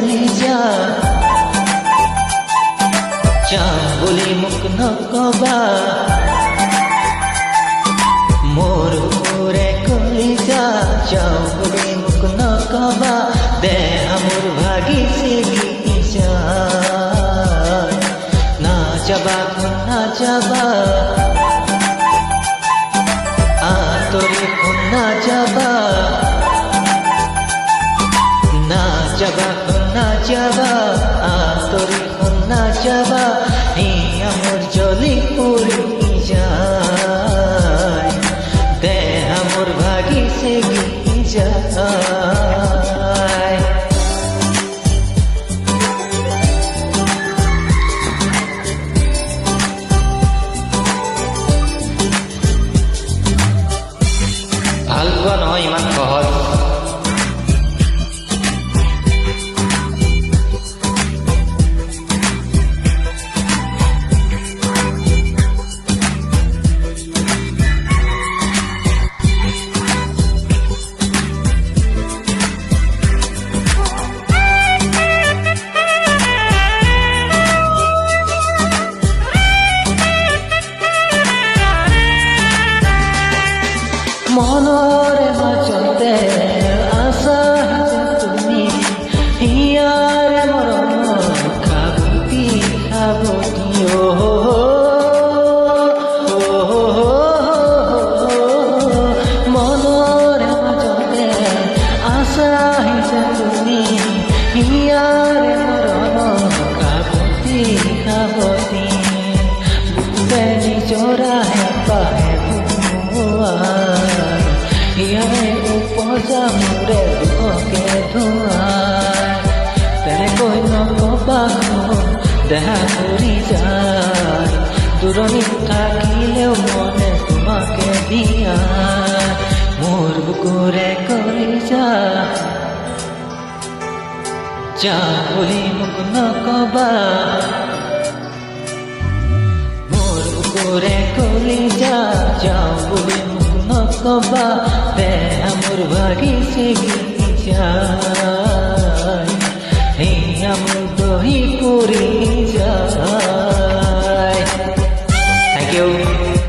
কলিজা যাওঁ বুলি মোক নকবা মোৰ বুকুৰে কলিজা যাওঁ বুলি মোক নকবা দেহ মোৰ ভাগি ছিগি যায় নাযাবা নাযাবা আঁতৰি নাযাবা নাযাবা নাযাবা আঁতৰি নাযাবা হিয়া মোৰ জ্বলি পৰি যায় দেহ মোৰ ভাগি ছিগি যায় ভাল পোৱা নহয় ইমান সহজ মনৰে মাজতে আছা তুমি হিয়াৰে মৰমৰ খাবতি খাবতি মনৰে মাজতে আছা তুমি হিয়াৰে মৰমৰ খাবতি খাবতি বুকুৰে নিজৰা হেঁপাহে ইয়াৰে উপজা মোৰে দুখকে ধোৱাই তেনেকৈ নকবা দেহা কৰি যায় দূৰণিত থাকিলেও মনে তোমাকে দিয়া মোৰ বুকুৰে কলিজা যাওঁ বুলি মোক নকবা মোৰ বুকুৰে কলিজা যাওঁ বুলি নকবা দেহ মোৰ ভাগি ছিগি যায় হিয়া মোৰ দহি পৰি